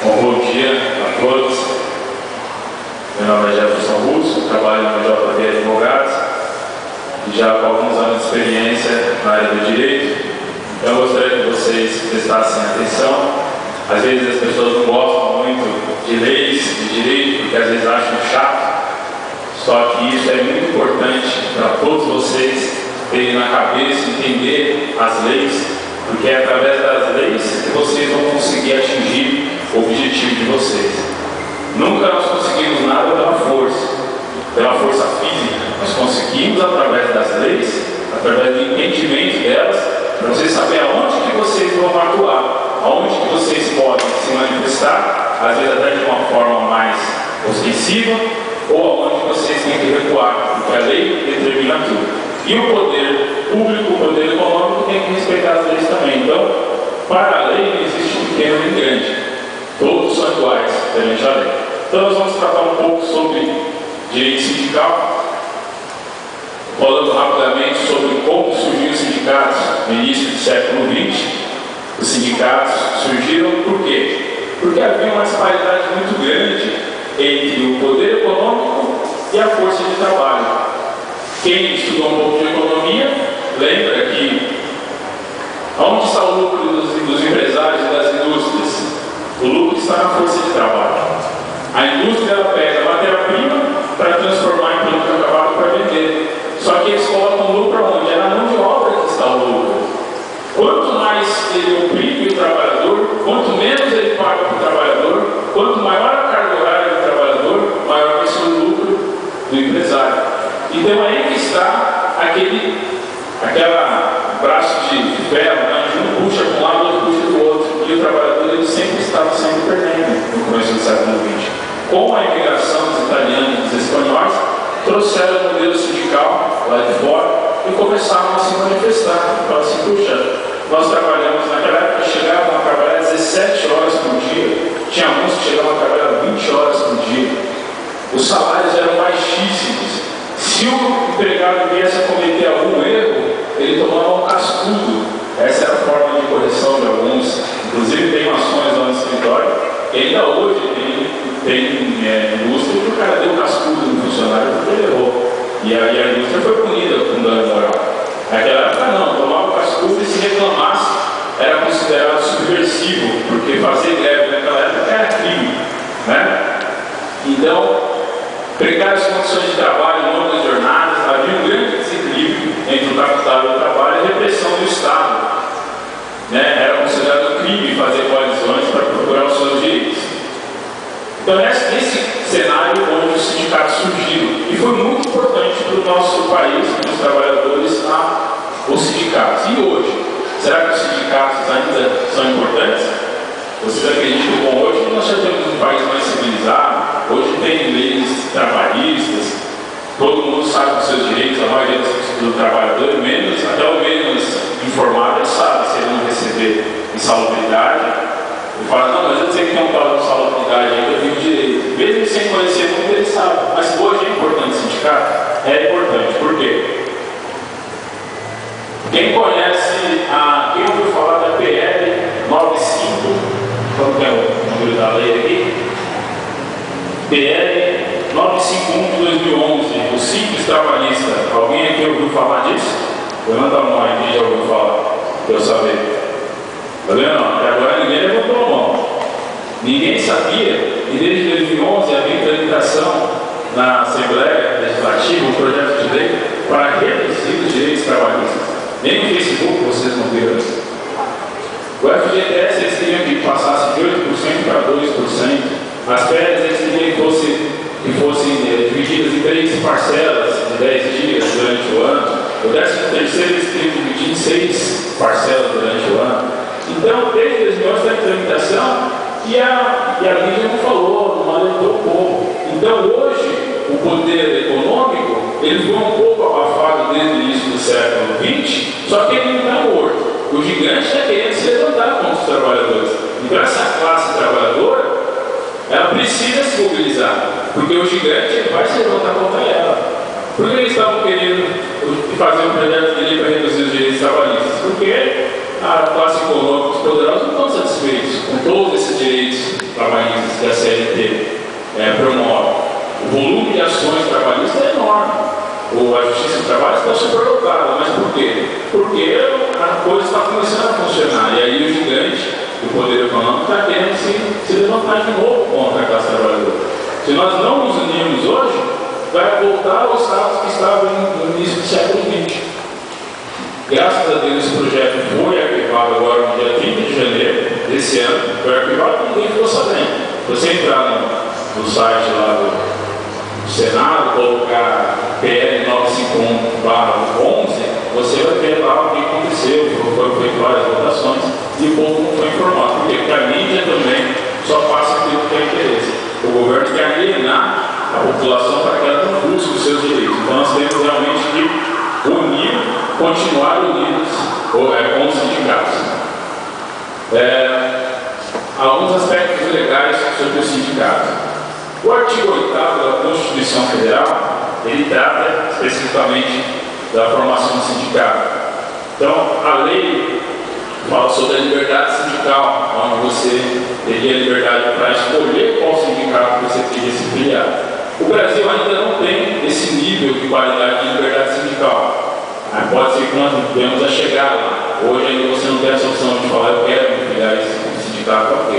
Bom dia a todos. Meu nome é Jefferson Russo, trabalho na JB Advogados e já com alguns anos de experiência na área do direito. Eu gostaria que vocês prestassem atenção. Às vezes as pessoas não gostam muito de leis, de direito, porque às vezes acham chato. Só que isso é muito importante para todos vocês terem na cabeça, entender as leis, porque é através das leis que vocês vão conseguir atingir o objetivo de vocês. Nunca nós conseguimos nada pela força física. Nós conseguimos através das leis, através do entendimento delas, para vocês saberem aonde que vocês vão atuar, aonde que vocês podem se manifestar, às vezes até de uma forma mais ostensiva, ou aonde vocês têm que recuar, porque a lei determina tudo. E o poder público, o poder econômico tem que respeitar as leis também. Então, para a lei não existe pequeno nem grande. Todos são iguais perante a lei. Então nós vamos tratar um pouco sobre direito sindical, falando rapidamente sobre como surgiram os sindicatos no início do século XX. Os sindicatos surgiram por quê? Porque havia uma disparidade muito grande entre o poder econômico e a força de trabalho. Quem estudou um pouco de economia lembra que onde está o lucro dos empresários e das indústrias? O lucro está na força de trabalho. A indústria ela pega a matéria-prima para transformar em produto acabado para vender. Só que eles colocam o lucro onde? É na mão de obra que está o lucro. Quanto mais ele oprime o trabalhador, quanto menos ele paga para o trabalhador, quanto maior a carga horária do trabalhador, maior vai ser o lucro do empresário. Então aí que está aquela braço de ferro, né? Um puxa para um lado, outro puxa do outro. E o trabalhador ele sempre estava sempre perdendo no começo do século XX. Com a imigração dos italianos e dos espanhóis, trouxeram o modelo sindical lá de fora e começaram a se manifestar. Falaram assim, puxa, nós trabalhamos naquela época, chegavam a trabalhar 17 horas por dia. Tinha alguns que chegavam a trabalhar 20 horas por dia. Os salários eram baixíssimos. Se o empregado viesse a cometer algum erro, ele tomava um cascudo. Essa era a forma de correção de alguns. Inclusive tem ações lá no escritório, e ainda hoje tem indústria que o cara deu cascudo no funcionário porque ele errou. E aí a indústria foi punida com dano moral. Naquela época não, tomava cascudo e se reclamasse era considerado subversivo, porque fazer greve naquela época era crime, né? Então, precárias condições de trabalho, longas jornadas, havia um grande desequilíbrio entre o capital e o trabalho e a repressão do Estado. Era considerado crime fazer coalizões para procurar os seus direitos. Então, nesse cenário onde os sindicatos surgiram, e foi muito importante para o nosso país, para os trabalhadores, os sindicatos. E hoje, será que os sindicatos ainda são importantes? Vocês acreditam que hoje nós já temos um país mais civilizado, hoje tem leis trabalhistas, todo mundo sabe dos seus direitos, a maioria do trabalhador, até o menos informado, ele sabe se ele não receber insalubridade. Ele fala, não, mas eu sei que tem um tal de insalubridade aí, eu tenho direito. Mesmo sem conhecer muito, ele sabe. Mas hoje é importante o sindicato? É importante. Por quê? Quem conhece, quem ouviu falar da PL 95, qual que é o número da lei aqui? PL 951 de 2011, o Simples Trabalhista. Alguém aqui ouviu falar disso? Levanta a mão aí, quem já ouviu falar, para eu saber. Tá vendo? Até agora ninguém levantou a mão. Ninguém sabia, e desde 2011 havia tramitação na Assembleia Legislativa um projeto de lei para reduzir os direitos trabalhistas. Nem no Facebook vocês não viram isso. O FGTS eles queriam que passasse de 8% para 2%. As férias eles queriam que fossem divididas em 3 parcelas de 10 dias durante o ano. O 13º eles queriam dividir em 6 parcelas durante o ano. Então, desde 2011 está em tramitação e a mídia não falou, não alertou o povo. Então, hoje, o poder econômico ele foi um pouco abafado desde o início do século XX, só que ele não está morto. O gigante está querendo se levantar contra os trabalhadores. Então, essa classe trabalhadora, ela precisa se mobilizar, porque o gigante ele vai se levantar contra ela. Por que eles estavam querendo fazer um projeto de lei para reduzir os direitos trabalhistas? Porque a classe econômica, os poderosos não estão satisfeitos com todos esses direitos trabalhistas. que a CLT promove. O volume de ações trabalhistas é enorme. A Justiça do Trabalho está superlotada. Mas por quê? Porque a coisa está começando a funcionar. E aí o gigante do poder econômico está querendo se levantar de novo contra a classe trabalhadora. Se nós não nos unirmos hoje, vai voltar ao status que estava no início do século XX. Graças a Deus, esse projeto foi arquivado agora no dia 30 de janeiro desse ano. Foi arquivado e ninguém ficou sabendo. Se você entrar no site lá do Senado, colocar PL 951/11, você vai ver lá o que aconteceu, foram feitas várias votações e o povo não foi informado. Porque a mídia também só passa aquilo que é interesse. O governo quer alienar a população para que ela não busque os seus direitos. Então nós temos realmente que unir, continuar unidos com os sindicatos. Alguns aspectos legais sobre o sindicato. O artigo 8º da Constituição Federal, ele trata especificamente da formação do sindicato. Então, a lei fala sobre a liberdade sindical, onde você teria liberdade para escolher qual sindicato você queria se filiar. O Brasil ainda não tem esse nível de qualidade de liberdade sindical. Pode ser que nós venhamos a chegar lá. Hoje ainda você não tem essa opção de falar, eu quero me filiar a esse sindicato, ok.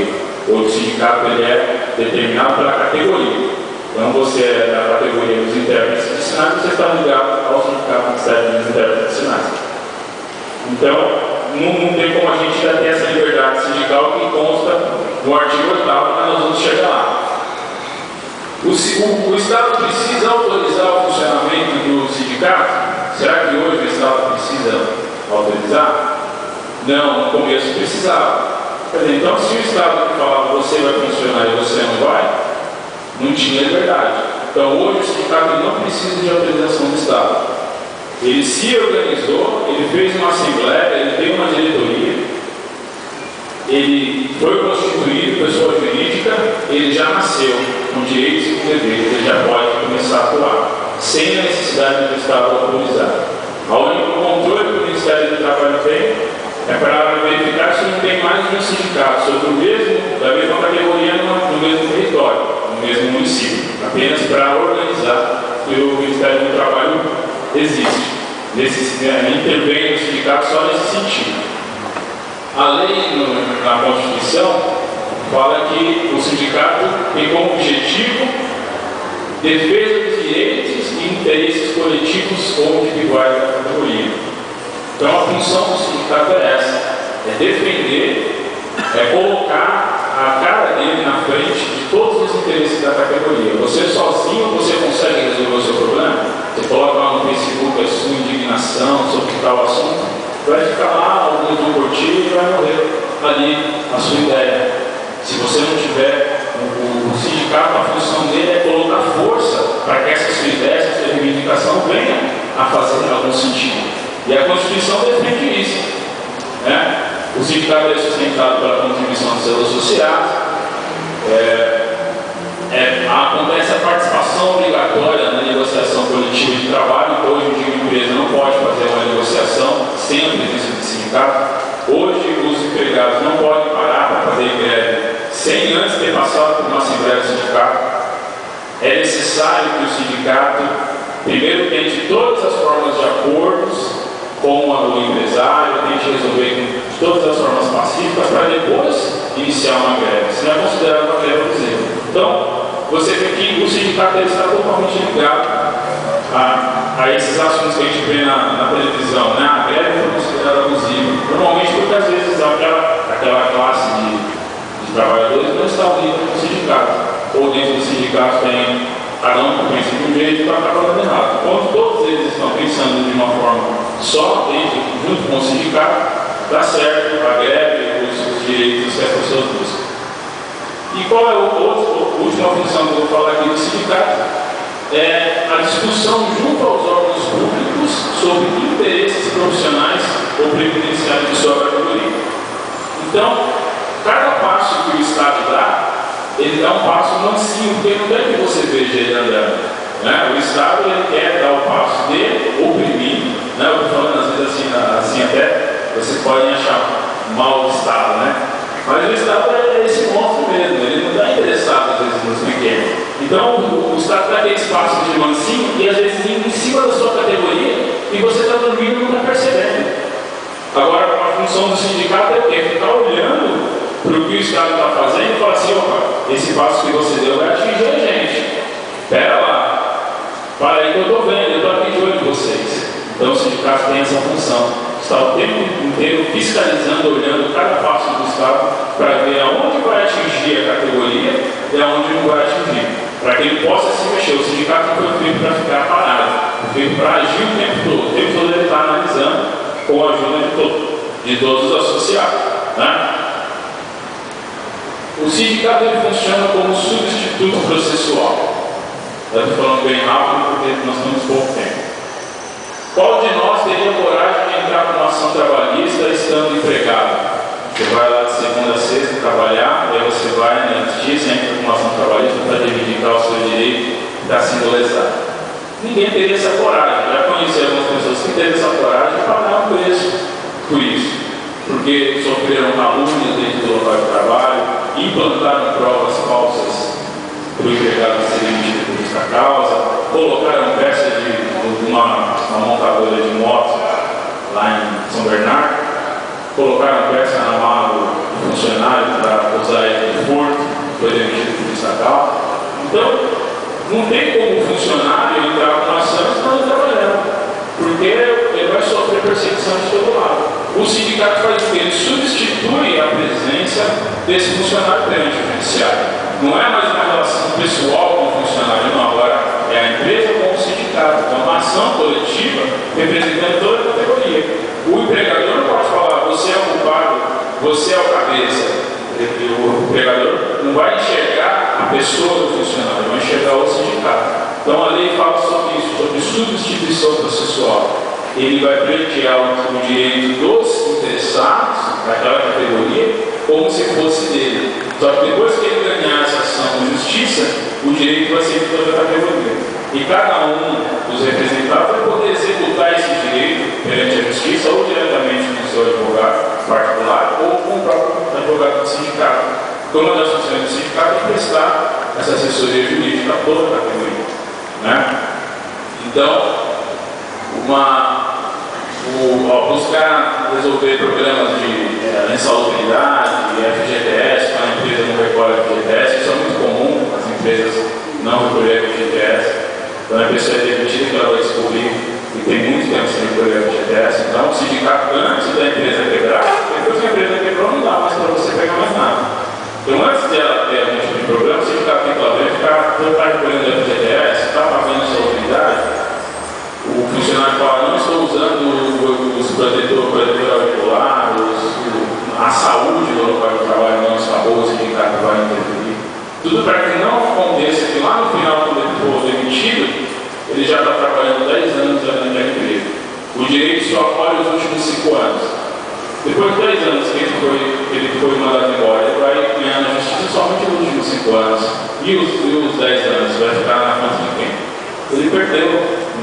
O sindicato ele é determinado pela categoria. Então você é da categoria dos intérpretes medicinais, você está ligado ao sindicato que serve dos intérpretes medicinais. Então, não tem como a gente ainda ter essa liberdade sindical que consta no artigo 8º, mas nós vamos chegar lá. O Estado precisa autorizar o funcionamento do sindicato? Será que hoje o Estado precisa autorizar? Não, no começo precisava. Então, se o Estado falava você vai funcionar e você não vai, não tinha liberdade. Então, hoje o sindicato não precisa de autorização do Estado. Ele se organizou, ele fez uma assembleia, ele tem uma diretoria, ele foi constituído pessoa jurídica, ele já nasceu com direitos e com deveres, ele já pode começar a atuar, sem a necessidade do Estado autorizar. O único controle que o Ministério do Trabalho tem é para verificar se não tem mais de um sindicato da mesma categoria no mesmo território, no mesmo município, apenas para organizar que o Ministério do Trabalho existe. Intervém no sindicato só nesse sentido. A lei na Constituição fala que o sindicato tem como objetivo defesa dos direitos e interesses coletivos ou individuais da categoria. Então a função do sindicato é essa, é defender, é colocar a cara dele na frente de todos os interesses da categoria. Você sozinho, você consegue resolver o seu problema? Você coloca lá no Facebook a sua indignação sobre tal assunto, vai ficar lá, alguns vão curtir e vai morrer ali a sua ideia. Se você não tiver o sindicato, a função dele é colocar força para que essa sua ideia, essa sua reivindicação venha a fazer algum sentido. E a Constituição defende isso. O sindicato é sustentado pela contribuição dos seus associados. Acontece a participação obrigatória na negociação coletiva de trabalho. Hoje em dia, uma empresa não pode fazer uma negociação sem a presença do sindicato. Hoje, os empregados não podem parar para fazer greve sem antes ter passado por uma assembleia do sindicato. É necessário que o sindicato primeiro tente todas as formas de acordos com o empresário, tente resolver de todas as formas pacíficas para depois iniciar uma greve. Isso não é considerado uma greve, por exemplo. Então, você vê que o sindicato está totalmente ligado a esses assuntos que a gente vê na televisão. A greve foi considerada abusiva. Normalmente porque às vezes aquela classe de trabalhadores não está unida com o sindicato. Ou dentro do sindicato tem cada um pensa de um jeito e está trabalhando errado. Quando todos eles estão pensando de uma forma só, junto com o sindicato, dá certo a greve, os direitos que as pessoas buscam. E qual é a última função que eu vou falar aqui do sindicato? É a discussão junto aos órgãos públicos sobre interesses profissionais ou previdenciários de sua categoria. Então, cada passo que o Estado dá, ele dá um passo mansinho, porque não quer que você veja ele andando. O Estado ele quer dar o passo dele, oprimir. Eu estou falando às vezes assim até, vocês podem achar mal o Estado, mas o Estado é esse monstro mesmo, ele não está interessado interessado, às vezes, nos pequenos. Então, o Estado dá aquele espaço de mansinho e, às vezes, em cima da sua categoria, e você está dormindo e não está percebendo. Agora, a função do sindicato é o quê? Ficar olhando para o que o Estado está fazendo e falar assim: opa, esse passo que você deu vai atingir a gente. Espera lá. Para aí que eu estou vendo, eu estou aqui de olho de vocês. Então, o sindicato tem essa função. Está o tempo inteiro fiscalizando, olhando cada passo do Estado para ver aonde vai atingir a categoria e aonde não vai atingir. Para que ele possa se mexer. O sindicato não foi feito para ficar parado, foi feito para agir o tempo todo. O tempo todo ele está analisando com a ajuda de todos os associados. Né? O sindicato ele funciona como substituto processual. Eu estou falando bem rápido porque nós temos pouco tempo. Qual de nós teria coragem de entrar com uma ação trabalhista estando empregado? Você vai lá de segunda a sexta trabalhar, e aí você vai na justiça, entra com uma ação trabalhista para reivindicar o seu direito que está sendo lesado. Ninguém teria essa coragem. Já conheci algumas pessoas que têm essa coragem de pagar um preço por isso. Porque sofreram calúnias dentro do local de trabalho, implantaram provas falsas para o empregado ser demitido por justa causa, colocaram peças de uma montadora de motos lá em São Bernardo, colocaram peça na mala do funcionário para usar ele de furto, foi demitido por justa causa. Então, não tem como o funcionário entrar com ação estando trabalhando, porque ele vai sofrer perseguição de todo lado. O sindicato faz o quê? Ele substitui a presença desse funcionário perante o judiciário. Não é mais uma relação pessoal com o funcionário, não. Agora é a empresa com o sindicato. Então, uma ação coletiva representando toda a categoria. O empregador não pode falar: você é o culpado, você é o cabeça. O empregador não vai enxergar a pessoa do funcionário, vai enxergar o sindicato. Então, a lei fala sobre isso, sobre substituição processual. Ele vai pleitear o direito dos interessados daquela categoria como se fosse dele. Só que depois que ele ganhar essa ação de justiça, o direito vai ser de toda a categoria. E cada um dos representados vai poder executar esse direito perante a justiça, ou diretamente com o seu advogado particular, ou com o próprio advogado do sindicato. Então, uma das funções do sindicato é prestar essa assessoria jurídica a toda a categoria. Né? Então, buscar resolver problemas de insalubridade, FGTS, quando a empresa não recolhe FGTS, isso é muito comum, as empresas não recolherem FGTS. Quando a pessoa é demitida, ela vai descobrir que tem muito tempo sem recolher FGTS. Então, o sindicato, antes da empresa quebrar, depois que a empresa quebrou, não dá mais para você pegar mais nada. Então, antes dela ter algum tipo de problema, o sindicato tem que lá ver, está recolhendo FGTS, está pagando insalubridade. O funcionário fala: não estou usando os protetores auriculares, a saúde do local de trabalho não está boa, o sindicato vai interferir. Tudo para que não aconteça que lá no final, quando ele for demitido, ele já está trabalhando 10 anos naquela empresa. O direito só acolhe os últimos 5 anos. Depois de 10 anos que ele foi mandado embora, ele vai ganhar na justiça somente nos últimos 5 anos. E os 10 anos vai ficar na conta de quem? Ele perdeu.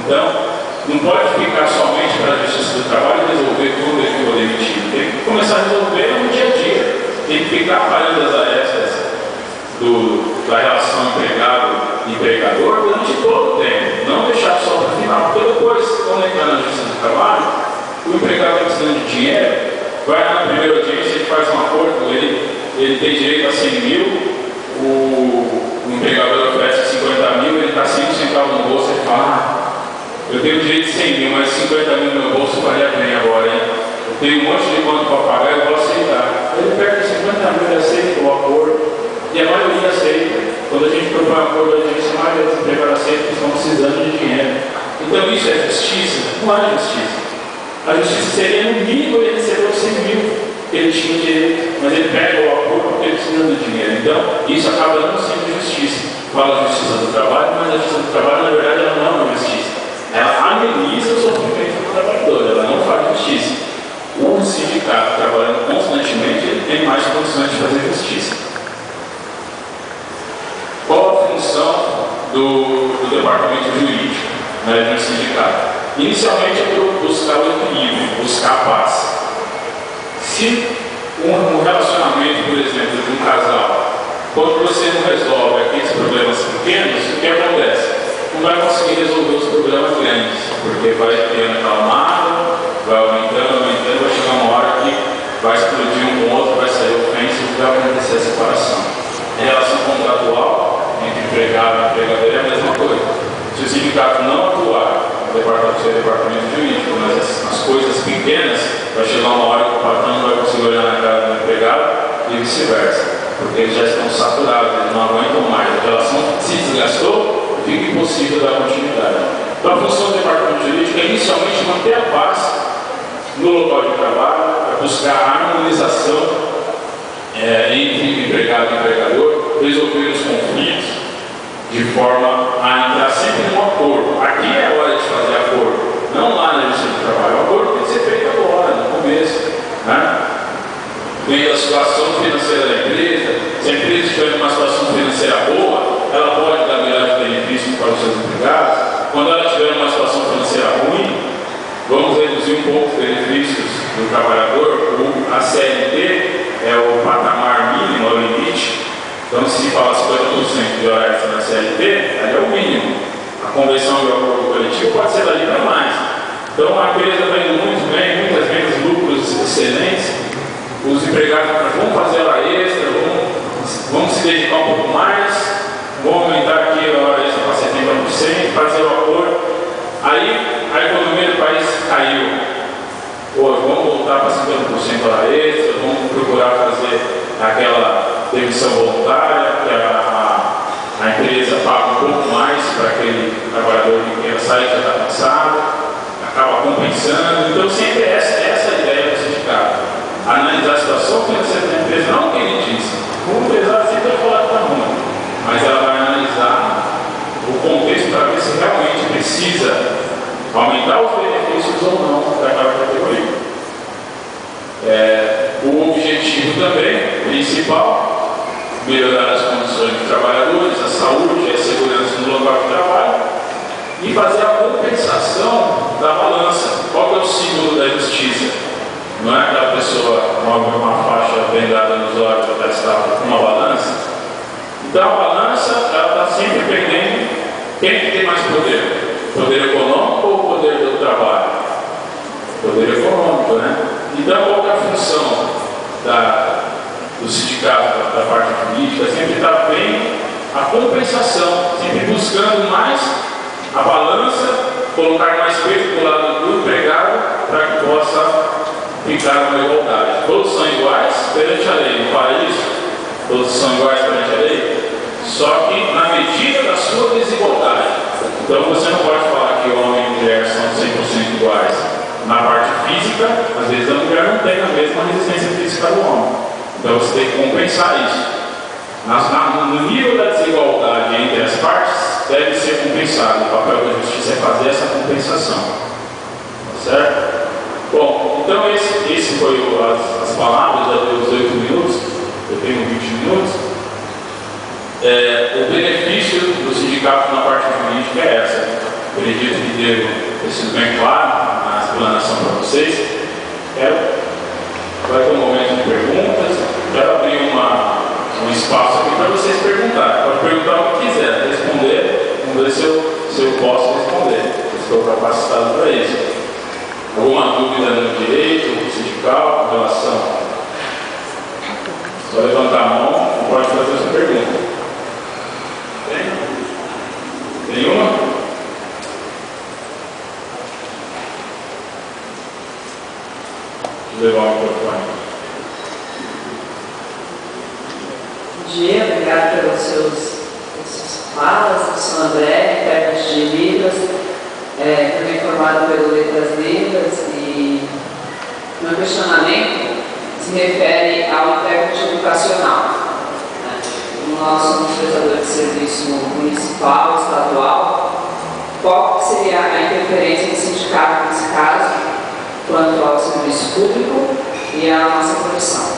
Então, não pode ficar somente para a Justiça do Trabalho resolver tudo que for demitido. Tem que começar a resolver no dia a dia. Tem que ficar parando as arestas da relação empregado-empregador durante todo o tempo. Não deixar só para o final. Porque depois, quando entrar na Justiça do Trabalho, o empregado está precisando de dinheiro, vai lá na primeira audiência, ele faz um acordo, ele tem direito a 100 mil, o empregador oferece 50 mil, ele está 5 centavos no bolso e fala: eu tenho direito de 100 mil, mas 50 mil no meu bolso valia bem agora, hein? Eu tenho um monte de conta para pagar, eu vou aceitar. Ele perde 50 mil, ele aceita o acordo, e a maioria aceita. Quando a gente propõe um acordo, a maioria dos empregados aceitam que estão precisando de dinheiro. Então, isso é justiça? Não é justiça. A justiça seria, no mínimo, ele recebeu 100 mil que ele tinha direito, mas ele pega o acordo porque ele precisa do dinheiro. Então, isso acaba não sendo justiça. Fala justiça do trabalho, mas a justiça do trabalho, na verdade, ela não é uma justiça. Ela ameniza o sofrimento do trabalhador, ela não faz justiça. O sindicato, trabalhando constantemente, ele tem mais condições de fazer justiça. Qual a função do departamento jurídico, né, no sindicato? Inicialmente é buscar o equilíbrio, buscar a paz. Se um relacionamento, por exemplo, de um casal Quando você não resolve aqueles problemas pequenos, o que acontece? Não vai conseguir resolver os problemas grandes, porque vai criando aquela mágoa, vai aumentando, vai chegar uma hora que vai explodir um com o outro, vai sair ofensa e vai acontecer a separação. Em relação contratual, entre empregado e empregador é a mesma coisa. Se o sindicato não atuar no departamento jurídico, mas as coisas pequenas, vai chegar uma hora que o patrão não vai conseguir olhar na cara do empregado e vice-versa, porque eles já estão saturados, eles não aguentam mais. A relação se desgastou, fica impossível dar continuidade. Então a função do departamento jurídico é inicialmente manter a paz no local de trabalho, buscar a harmonização entre empregado e empregador, resolver os conflitos de forma a entrar sempre num acordo. Aqui é a hora de fazer acordo, não lá na justiça do trabalho. O acordo tem que ser feito agora, no começo, né? Vendo a situação financeira da empresa, se a empresa estiver numa situação financeira boa, ela pode dar melhores benefícios para os seus empregados. Quando ela estiver numa situação financeira ruim, vamos reduzir um pouco os benefícios do trabalhador. A CLT é o patamar mínimo, é o limite. Então, se fala 50% de horário na CLT, ali é o mínimo. A convenção de acordo coletivo pode ser dali para mais. Então, a empresa está indo muito bem, muitas vezes lucros excelentes. Os empregados vão fazer hora extra, vão se dedicar um pouco mais, vão aumentar aqui a hora extra para 70%, fazer o acordo. Aí, a economia do país caiu. Hoje, vamos voltar para 50% hora extra, vamos procurar fazer aquela demissão voluntária, que a empresa paga um pouco mais para aquele trabalhador que queira sair, já está cansado, acaba compensando. Então, sempre essa a ideia do sindicato. Analisar a situação financeira da empresa, não o que ele disse. O empresário sempre vai falar que está ruim, mas ela vai analisar o contexto para ver se realmente precisa aumentar os benefícios ou não daquela categoria. O objetivo também, principal, melhorar as condições dos trabalhadores, a saúde e a segurança no local de trabalho e fazer a compensação da balança. Qual que é o símbolo da justiça? Não é aquela pessoa com uma faixa vendada nos olhos para estar com uma balança. Então a balança está sempre pendendo quem que tem mais poder. Poder econômico ou poder do trabalho? Poder econômico, né? Então qual que é a função do sindicato, da parte jurídica? Sempre está bem a compensação, sempre buscando mais a balança, colocar mais peso do lado do empregado para que possa ficar uma igualdade. Todos são iguais perante a lei. No paraíso, todos são iguais perante a lei, só que na medida da sua desigualdade. Então você não pode falar que homem e mulher são 100% iguais. Na parte física, às vezes a mulher não tem a mesma resistência física do homem. Então você tem que compensar isso. No nível da desigualdade entre as partes, deve ser compensado. O papel da justiça é fazer essa compensação. Tá certo? Bom, então esse foi as palavras, já deu os 8 minutos, eu tenho 20 minutos. O benefício do sindicato na parte jurídica é essa. Eu acredito que deve ter sido bem claro na explanação para vocês. Vai ter um momento de perguntas. Quero abrir um espaço aqui para vocês perguntarem. Pode perguntar o que quiser, responder. Vamos ver se eu posso responder. Estou capacitado para isso. Alguma dúvida no direito sindical em relação? Só levantar a mão e pode fazer a sua pergunta. Tem? Nenhuma? Deixa eu levar o microfone. Bom dia, obrigado pelas suas falas. Eu sou André, intérprete de Libras. Também formado pelo Letras Libras, e meu questionamento se refere ao intérprete educacional. Nós somos prestadores de serviço municipal, estadual. Qual seria a interferência do sindicato nesse caso, quanto ao serviço público e à nossa profissão?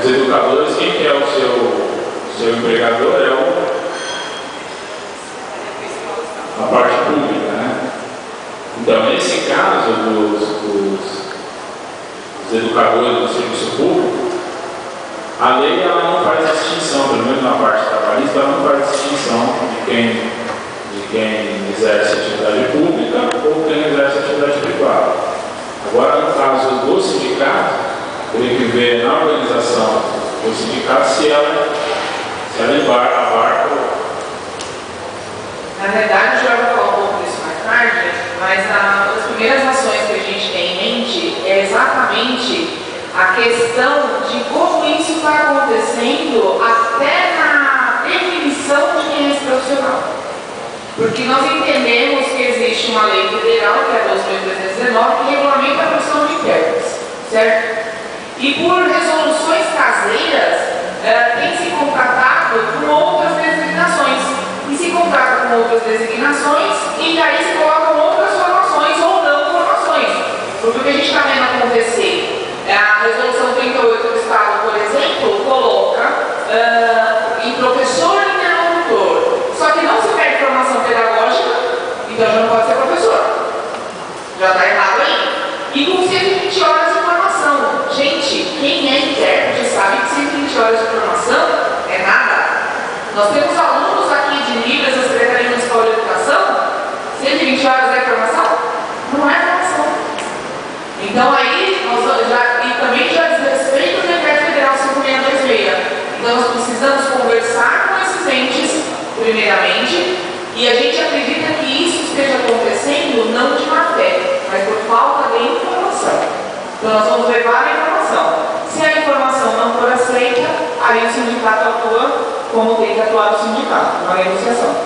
Os educadores, quem que é o seu empregador? É a parte pública, né? Então, nesse caso educadores do serviço público, a lei ela não faz distinção, pelo menos na parte trabalhista, ela não faz distinção de quem exerce atividade pública ou quem exerce atividade privada. Agora, no caso do sindicato, teria que ver na organização do sindicato se ela abarca. Na verdade, eu vou falar um pouco disso mais tarde, mas as primeiras ações que a gente tem em mente é exatamente a questão de como isso está acontecendo até na definição de quem é esse profissional. Porque nós entendemos que existe uma lei federal, que é a 12.319, que regulamenta a profissão de intérpretes, certo? E por resoluções caseiras, tem se contratado com outras designações. E se contrata com outras designações, e aí se colocam outras formações ou não formações. Porque o que a gente está vendo acontecer, a resolução 38 do Estado, por exemplo, coloca em professor interlocutor. Só que não se pede formação pedagógica, então já não pode ser professor. Já está errado aí. E com 120 horas de formação. Gente, quem é intérprete sabe que 120 horas de formação é nada. Nós temos alunos aqui de Libras, da Secretaria Municipal de Educação, 120 horas é formação? Não é formação. Então aí, e também já diz respeito ao decreto federal 5626. Então nós precisamos conversar com esses entes, primeiramente, e a gente acredita que isso esteja acontecendo não de má fé, mas por falta de informação. Então nós vamos levar a informação. Se a informação não for aceita, aí o sindicato atua como tem que atuar o sindicato, uma negociação.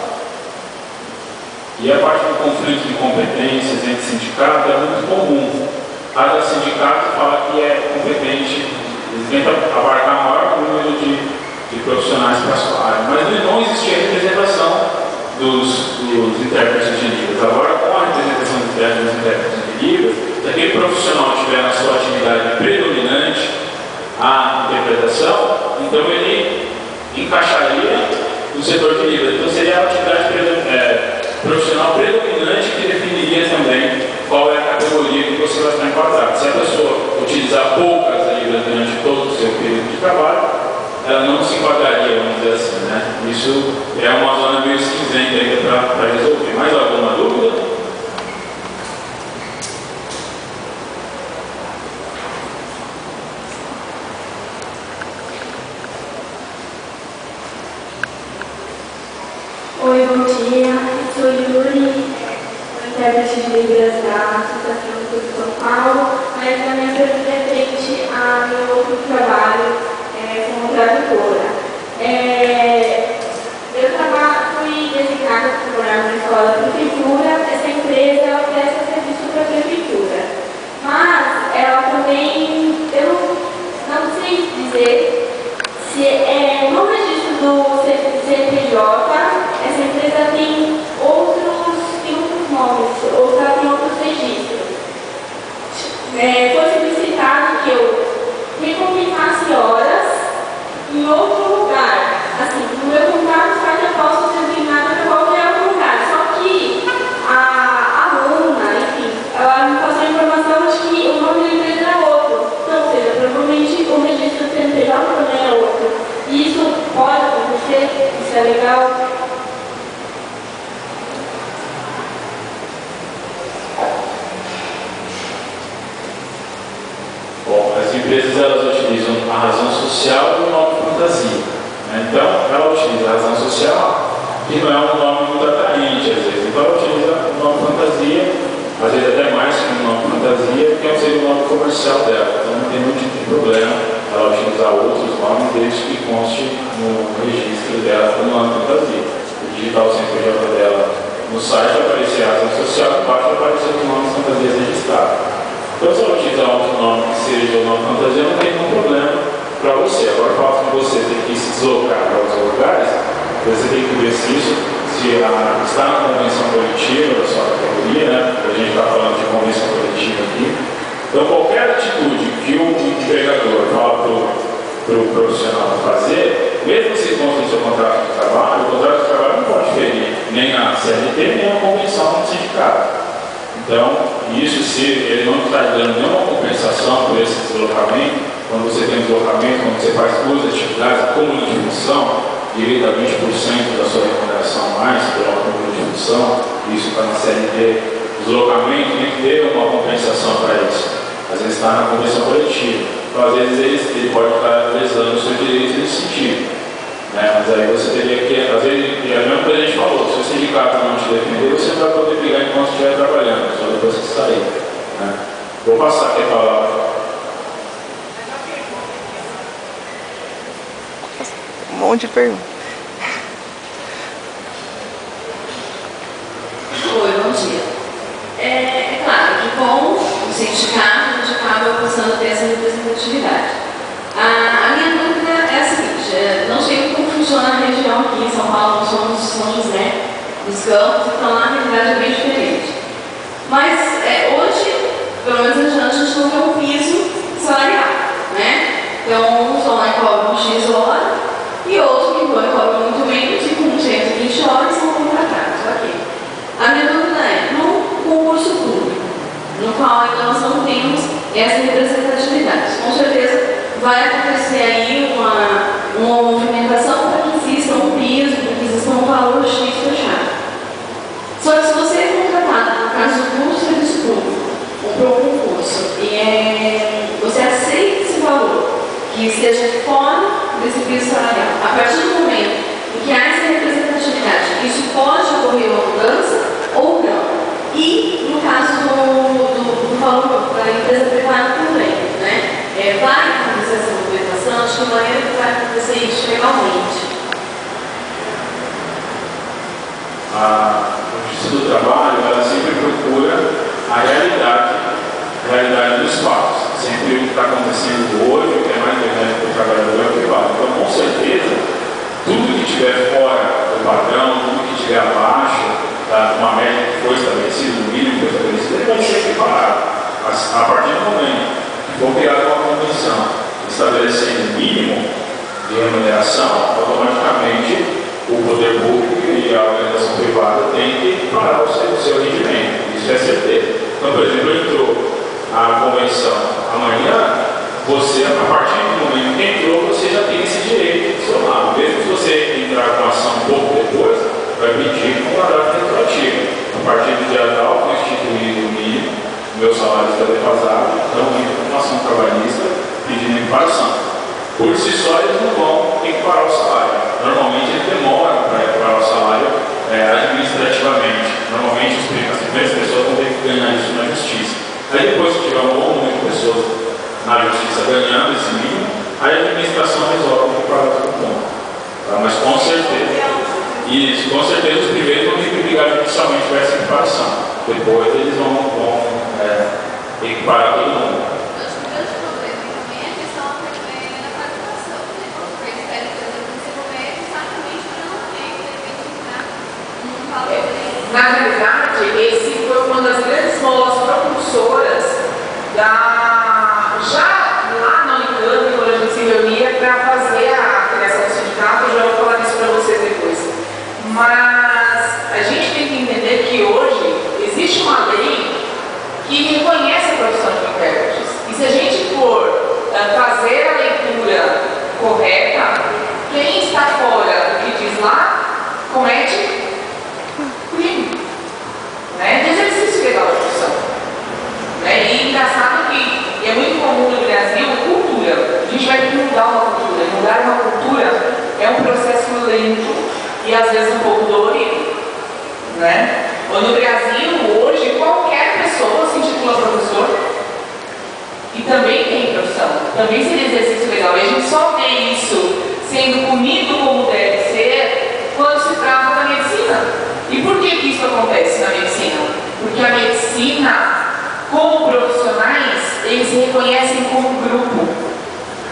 E a parte do conflito de competências entre sindicatos é muito comum. Cada sindicato fala que é competente, eles tentam abarcar o maior número de profissionais para a sua área, mas não existia representação dos intérpretes de Libras. Agora, com a representação dos intérpretes de Libras, se aquele profissional tiver na sua atividade predominante a interpretação, então ele encaixaria no setor de Libras. Então seria a atividade profissional predominante que definiria também qual é a categoria que você vai estar enquadrado. Se a pessoa utilizar poucas Libras durante todo o seu período de trabalho, ela não se enquadraria, vamos dizer assim, né? Isso é uma zona meio cinzenta ainda para resolver. Mais alguma dúvida? Oi, bom dia. Eu sou Yuri, intérprete de Libras da Associação de São Paulo, mas a minha pergunta é referente ao meu outro trabalho como tradutora. Eu fui designada para trabalhar na escola da prefeitura. Essa empresa presta serviço para a prefeitura, mas ela também, eu não sei dizer se no registro do CNPJ, essa empresa tem outros nomes, ou se ela tem outros registros. Foi solicitado que eu recompensasse horas em outro lugar. Assim, no meu contrato faz eu posso ser designada para qualquer outro lugar. Só que a aluna, enfim, ela me passou a informação de que o nome da empresa era outro. Então, ou seja, provavelmente o registro do CNPJ também é outro. E isso pode acontecer, isso é legal. Bom, as empresas elas utilizam a razão social e o nome fantasia, né? Então, ela utiliza a razão social, que não é um nome muito atraente às vezes. Então, ela utiliza o nome fantasia, às vezes até mais que o nome fantasia, que seria o nome comercial dela. Então, não tem nenhum tipo de problema ela utilizar outros nomes, desde que conste no registro dela como nome fantasia. Digitar o CNPJ dela no site, vai aparecer a razão social, embaixo vai aparecer o nome fantasia registrado. Então, se ela utilizar outro nome que seja o nome fantasia, não tem nenhum problema para você. Agora, o fato de você ter que se deslocar para os lugares, você tem que ver se isso está na convenção coletiva da sua categoria, né? A gente está falando de convenção coletiva aqui. Então, qualquer atitude que o empregador fala para o profissional fazer, mesmo se consta no seu contrato de trabalho, o contrato de trabalho não pode ferir nem a CLT, nem a convenção do sindicato. Então, e isso se ele não está dando nenhuma compensação por esse deslocamento, quando você tem deslocamento, quando você faz duas atividades, como de função, direito a 20% da sua remuneração a mais pela acúmulo de função, isso está na CLT, deslocamento tem que ter uma compensação para isso. Às vezes está na convenção coletiva, então às vezes ele pode estar lesando os seus direitos nesse sentido. Mas aí você teria que, às vezes, é a mesma coisa que a gente falou, se o sindicato não te defender, você não vai poder brigar enquanto estiver trabalhando, só depois que sair. Vou passar aqui a palavra. Um monte de perguntas. Oi, bom dia. É claro que com o sindicato, a gente acaba passando a ter essa representatividade. A minha dúvida é a seguinte, não sei como funciona a região aqui em São Paulo, nós somos São José dos Campos, então lá a realidade é bem diferente. Mas hoje, pelo menos a gente não tem um piso salarial, né? Então, uns vão lá e cobram um X hora, e outros que vão e cobram muito menos, e com 120 horas são contratados. Ok. A minha dúvida é, num concurso público, no qual ainda nós não temos essa representatividade, com certeza vai acontecer aí uma movimentação para que exista um piso, para que exista um valor X fechado. Só que se você é contratado, no caso do serviço público, para um concurso, e você aceita esse valor, que esteja fora desse piso salarial, a partir do momento em que há essa representatividade, isso pode ocorrer uma mudança ou não. E no caso do valor da empresa privada também, né? Vai acontecer essa movimentação, de que maneira que vai acontecer isso legalmente? A Justiça do Trabalho, ela sempre procura a realidade dos fatos. Sempre o que está acontecendo hoje, o que é mais benéfico para o trabalhador é o privado. Então, com certeza, tudo que estiver fora do padrão, tudo que estiver abaixo de uma média que foi estabelecida, o mínimo que foi estabelecido, ele vai ser equiparado. A partir do momento que for criada uma convenção estabelecendo o mínimo de remuneração, automaticamente o poder público e a organização privada têm que equiparar o seu rendimento. Isso é certeza. Então, por exemplo, entrou a convenção amanhã, você, a partir do momento que entrou, você já tem esse direito do seu lado. Mesmo se você entrar com a ação um pouco depois, vai pedir com uma data retroativa. A partir do dia tal, foi instituído o mínimo, meu salário está defasado, então entra com uma ação trabalhista pedindo equiparação. Por si só, eles não vão equiparar o salário. Normalmente, eles demoram para equiparar o salário administrativamente. Normalmente, as primeiras pessoas vão ter que ganhar isso na justiça. Aí, depois que tiver um bom número de pessoas na justiça ganhando esse mínimo, aí a administração resolve equiparar todo mundo. Tá? Mas com certeza, com certeza os primeiros vão ter que brigar judicialmente por essa equiparação. Depois, eles vão equiparar todo mundo. Na realidade, esse foi uma das grandes molas propulsoras já lá na Unicamp, quando a gente se reunia para fazer a criação do sindicato. Eu já vou falar disso para vocês depois. Mas a gente tem que entender que hoje existe uma lei que reconhece a profissão de intérpretes. E se a gente for fazer a leitura correta, quem está fora do que diz lá comete crime, né, de exercício legal da profissão. E engraçado que é muito comum no Brasil cultura. A gente vai ter que mudar uma cultura. Mudar uma cultura é um processo lento e às vezes um pouco dolorido, né? No Brasil, hoje, qualquer pessoa se intitula professor e também tem profissão, também seria exercício legal. E a gente só vê isso sendo punido como deve ser quando se trata da medicina. E por que isso acontece na medicina? Porque a medicina, como profissionais, eles se reconhecem como grupo,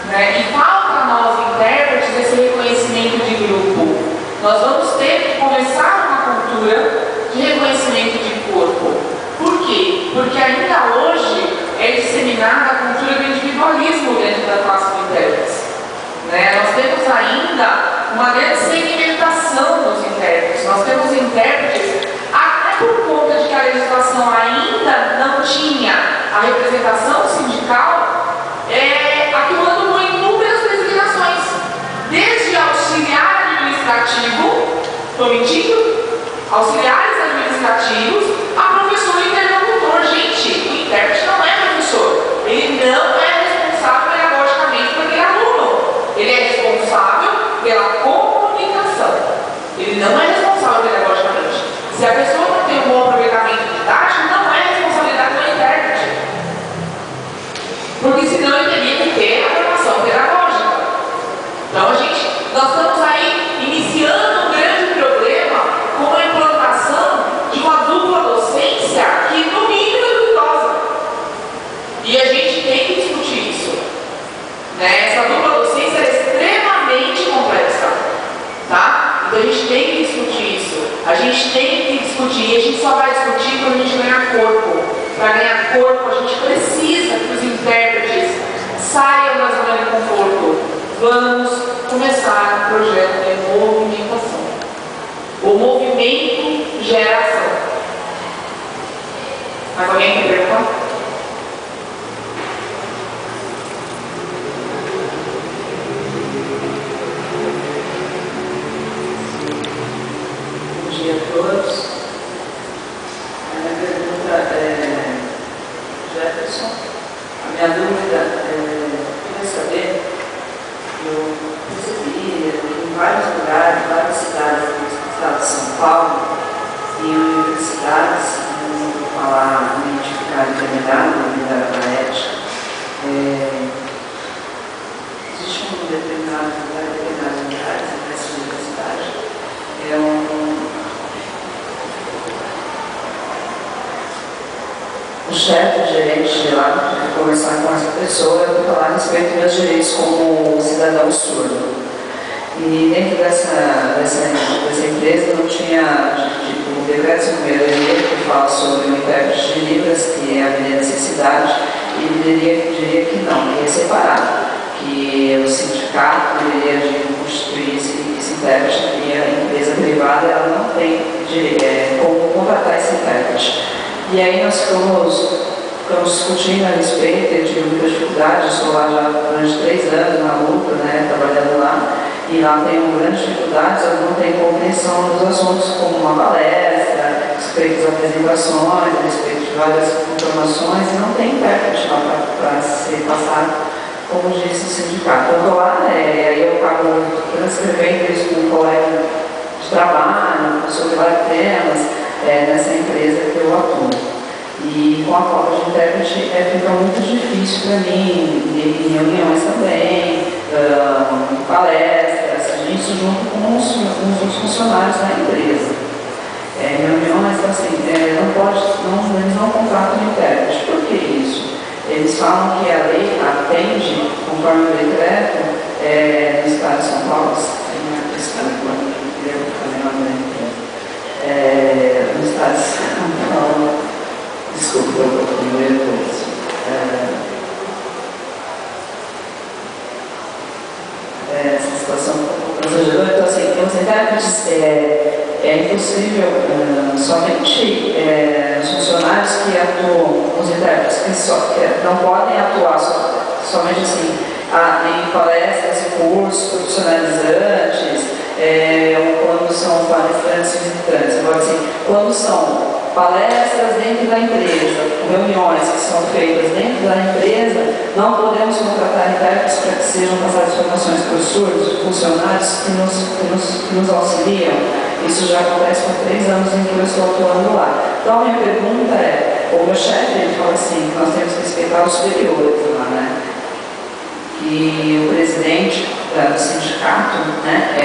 né? E falta a nós intérpretes esse reconhecimento de grupo. Nós vamos ter que começar uma cultura de reconhecimento de corpo. Por quê? Porque ainda hoje é disseminada a cultura do individualismo dentro da classe de intérpretes, né? Nós temos ainda uma grande segmentação dos intérpretes. Nós temos intérpretes até por conta de que a legislação ainda não tinha a representação sindical, atuando em inúmeras designações, desde auxiliar administrativo, estou mentindo? Auxiliares administrativos, a professor interlocutor. Gente, o intérprete não é professor, ele não é responsável pedagogicamente por aquele aluno, ele é responsável pela comunicação, ele não é responsável pedagogicamente. Se a pessoa não tem um bom aproveitamento didático, não é responsabilidade do intérprete, porque senão ele teria que ter a formação pedagógica. Então nós estamos aí iniciando um grande problema com a implantação de uma dupla docência que no mínimo é duvidosa. E a gente tem que discutir isso, né? Essa dupla docência é extremamente complexa, tá? Então a gente tem que discutir isso. A gente tem que discutir, e a gente só vai discutir quando a gente ganhar corpo. Para ganhar corpo, a gente precisa que os intérpretes saiam da zona de conforto. Vamos começar um projeto de movimentação. O movimento gera ação. Mais alguém quer perguntar? Bom dia a todos. A minha pergunta é, Jefferson, a minha dúvida queria saber, eu percebi em vários lugares, várias cidades do estado de São Paulo, em universidades, não vou falar, não identificar determinado da ética, existe um determinado lugar, determinados lugares nessa universidade, o chefe, o gerente de lá, para conversar com essa pessoa, eu vou falar a respeito dos meus direitos como cidadão surdo. E dentro dessa empresa não tinha, tipo, o decreto 5.000 que fala sobre o intérprete de Libras, que haveria necessidade, e ele diria que não, que ia separar, que o sindicato deveria constituir esse intérprete, e a empresa privada ela não tem como contratar esse intérprete. E aí nós ficamos discutindo a respeito, eu tive muita dificuldade, estou lá já durante 3 anos na luta, né, trabalhando lá, e lá tenho grandes dificuldades, eu não tenho compreensão dos assuntos, como uma palestra, respeito às apresentações, a respeito de várias informações, e não tem intérprete lá para ser passado, como disse o sindicato. Eu estou lá, aí eu acabo transcrevendo isso com um colega de trabalho, sobre vários temas, nessa empresa que eu atuo. E com a falta de intérprete fica muito difícil para mim, em reuniões também, palestras, isso junto com os funcionários da empresa. Reuniões, assim, eles não contratam intérprete. Por que isso? Eles falam que a lei atende, conforme o decreto, no estado de São Paulo, no estado de São Paulo, desculpa, eu estou com nervoso. Essa situação um pouco constrangedora. Então, assim, os intérpretes é impossível, somente os funcionários que atuam, os intérpretes que não podem atuar somente assim, em palestras e cursos profissionalizantes, ou quando são palestrantes visitantes. Agora, assim, quando são palestras dentro da empresa, reuniões que são feitas dentro da empresa, não podemos contratar intérpretes para que sejam passadas informações para os surdos, funcionários que nos auxiliam. Isso já acontece há 3 anos em que eu estou atuando lá. Então, a minha pergunta o meu chefe, ele fala assim, que nós temos que respeitar os superiores lá, né? E o presidente do sindicato, né,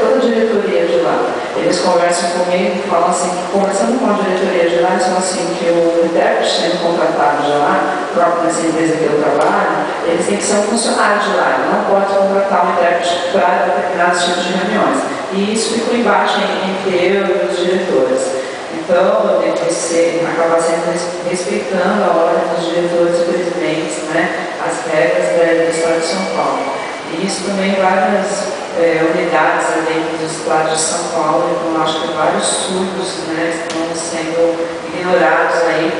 toda a diretoria de lá. Eles conversam comigo e falam assim, conversando com a diretoria de lá, eles falam assim que o intérprete sendo contratado de lá, próprio nessa empresa que eu trabalho, eles têm que ser um funcionário de lá, ele não pode contratar um intérprete para determinados tipos de reuniões. E isso ficou embaixo entre eu e os diretores. Então, eu tenho que acabar sempre respeitando a ordem dos diretores e presidentes, né, as regras do Estado de São Paulo. E isso também várias unidades dentro do estado de São Paulo, então acho que vários surdos, né, estão sendo ignorados aí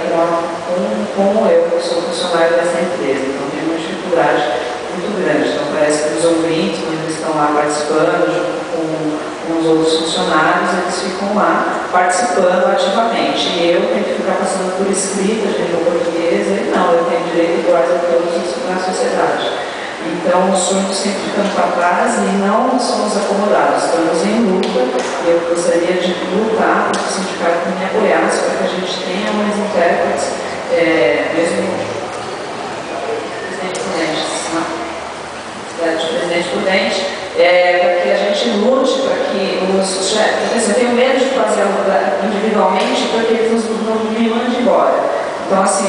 como eu, que sou funcionário dessa empresa. Então tem uma dificuldade muito grande. Então parece que os ouvintes, quando eles estão lá participando, junto com os outros funcionários, eles ficam lá participando ativamente. E eu tenho que ficar passando por escrita de língua portuguesa, e não, eu tenho direito iguais a todos na sociedade. Então, os surdos sempre ficando para trás e não somos acomodados. Estamos em luta e eu gostaria de lutar para que o sindicato me apoiasse, para que a gente tenha mais intérpretes, mesmo Presidente Prudente, cidade de Presidente Prudente, para que a gente lute, para que os chefes, eu tenho medo de fazer individualmente, porque eles não me mandam embora. Então, assim,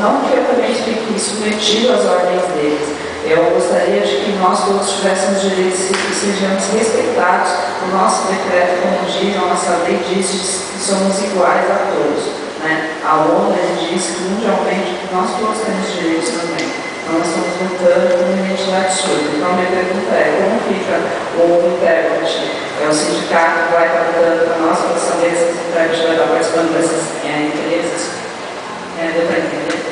não que eu também fique submetido às ordens deles. Eu gostaria de que nós todos tivéssemos direitos e sejamos respeitados. O nosso decreto, como diz, a nossa lei diz que somos iguais a todos. Né? A ONU diz que mundialmente que nós todos temos direitos também. Então, nós estamos lutando por uma identidade surda. Então, minha pergunta é, como fica o intérprete? O sindicato vai estar lutando para nós, para saber se o intérprete vai estar participando dessas empresas? Deu para entender?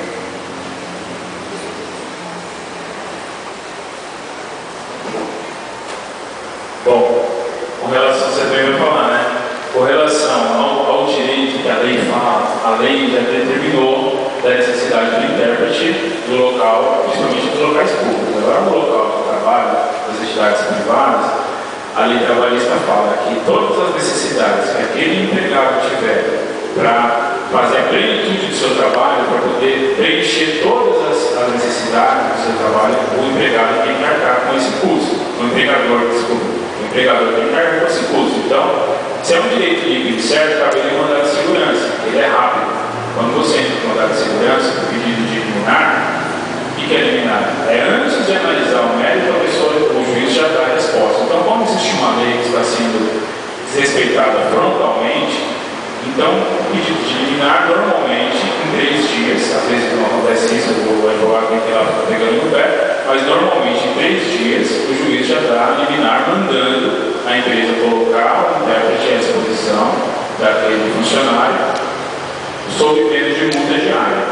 Bom, com relação, você também vai falar, né? Com relação ao direito que a lei fala, a lei já determinou da necessidade do intérprete do local, principalmente dos locais públicos. Agora, no local de trabalho, das entidades privadas, a lei trabalhista fala que todas as necessidades que aquele empregado tiver para fazer a plenitude do seu trabalho, para poder preencher todas as necessidades do seu trabalho, o empregado tem que arcar com esse custo. O empregador tem que arcar com esse custo. Então, se é um direito livre e certo, cabe ele mandado de segurança. Ele é rápido. Quando você entra no mandado de segurança, o pedido de eliminar, o que é eliminar? É antes de analisar o mérito, o juiz já dá a resposta. Então, como existe uma lei que está sendo desrespeitada frontalmente, então, o pedido de eliminar, normalmente, em 3 dias, às vezes não acontece isso, o advogado tem que ir lá pegando no pé, mas normalmente em 3 dias, o juiz já dá eliminar, mandando a empresa colocar o intérprete à disposição daquele funcionário, sob pena de multa diária.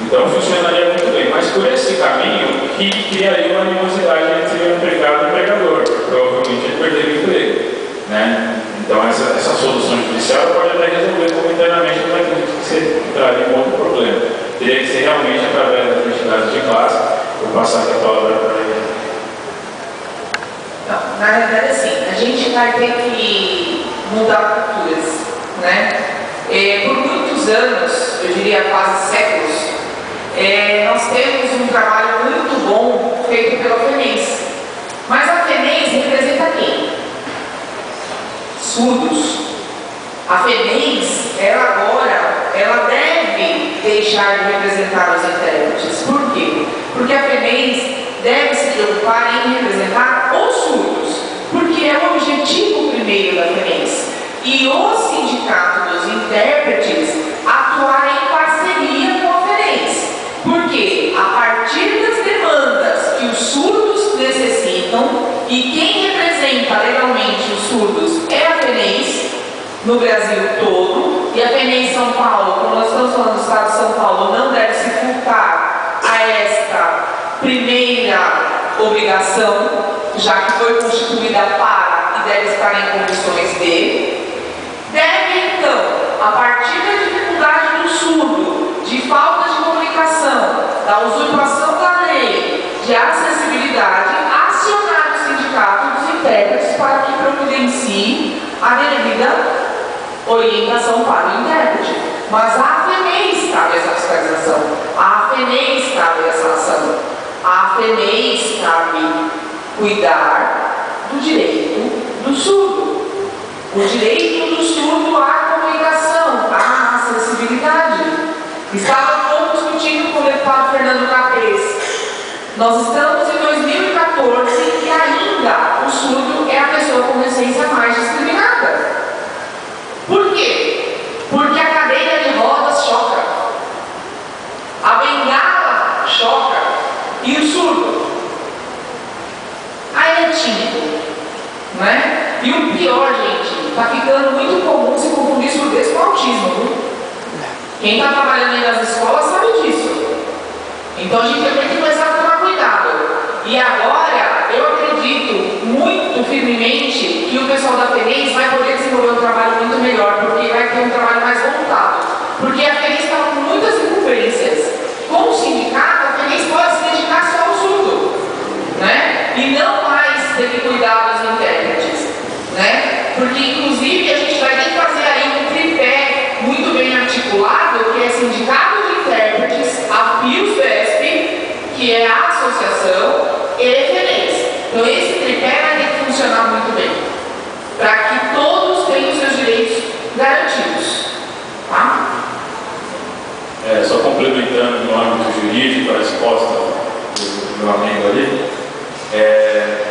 Então, funcionaria muito bem, mas por esse caminho, que criaria uma animosidade entre o empregado e o empregador, provavelmente ele perderia o emprego, né? Então, essa solução judicial pode até resolver como internamente, mas acredito que você traria um outro problema. Teria que ser realmente através das entidades de classe. Vou passar aqui a palavra para ele. Não, na verdade, assim, a gente vai ter que mudar culturas, né? Por muitos anos, eu diria quase séculos, nós temos um trabalho muito bom feito pela FENES. Mas a FENES representa quem? Surdos. A FENES, ela deve deixar de representar os intérpretes. Por quê? Porque a FENES deve se preocupar em representar os surdos, porque é o objetivo primeiro da FENES. E o sindicato dos intérpretes atuar em parceria com a FENES. Porque a partir das demandas que os surdos necessitam, e quem representa legalmente os surdos é a FENES, no Brasil todo, e a FENES São Paulo, quando nós estamos falando do Estado de São Paulo, não deve se furtar a esta primeira obrigação, já que foi constituída para e deve estar em condições de. Deve, então, a partir da dificuldade do surdo, de falta de comunicação, da usurpação da lei, de acessibilidade, acionar o sindicato dos intérpretes para que providencie a devida orientação para o intérprete. Mas a FENES cabe essa fiscalização, a FENES cabe essa ação, a FENES cabe cuidar do direito do surdo. O direito do surdo à comunicação, à acessibilidade. Estava discutindo com o deputado Fernando Capês. Nós estamos em 2014 e ainda o surdo é a pessoa com deficiência mais discriminada. Por quê? Porque a cadeira de rodas choca, a bengala choca e o surdo. Aí é tímido. Quem está trabalhando aí nas escolas sabe disso. Então a gente tem que começar a tomar cuidado. E agora, eu acredito muito firmemente que o pessoal da FENEIS vai poder desenvolver um trabalho muito melhor, porque vai ter um trabalho mais voltado. Porque a FENEIS está com muitas incumbências. Como sindicato, a FENEIS pode se dedicar só ao surdo, né? E não mais ter que cuidar dos intérpretes, né? Porque, inclusive, a gente vai ter que fazer aí um tripé muito bem articulado, que é Sindicato de Intérpretes, a FIOS-VESP, que é a associação, e FENEIS. Então, esse tripé vai ter que funcionar muito bem, para que todos tenham os seus direitos garantidos, tá? Só complementando no âmbito jurídico a resposta do meu amigo ali,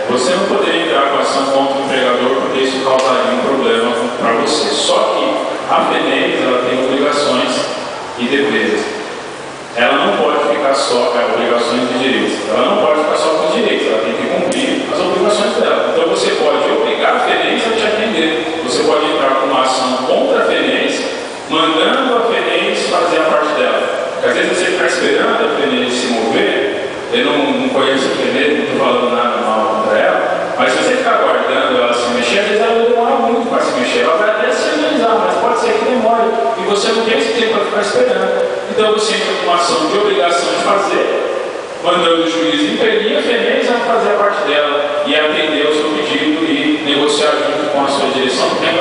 você não poderia entrar com ação contra o empregador porque isso causaria um problema para você. Só que a FENEIS, ela tem obrigações e deveres. Ela não pode ficar só com obrigações e direitos. Ela não pode ficar só com os direitos, ela tem que cumprir as obrigações dela. Então você pode obrigar a FENEIS a te atender. Você pode entrar com uma ação contra a FENEIS, mandando a FENEIS fazer a parte dela. Porque às vezes você está esperando a FENEIS se mover, eu não conheço a FENEIS, não estou falando nada mal contra ela, mas se você ficar aguardando ela se mexer, às vezes ela vai demorar muito para se mexer, ela vai até se analisar, mas pode ser que demore, e você não tem esse tempo para ficar esperando. Então você entra com uma ação de obrigação de fazer, mandando o juiz impedir a FENEIS a fazer a parte dela e atender o seu pedido e negociar junto com a sua direção, porque a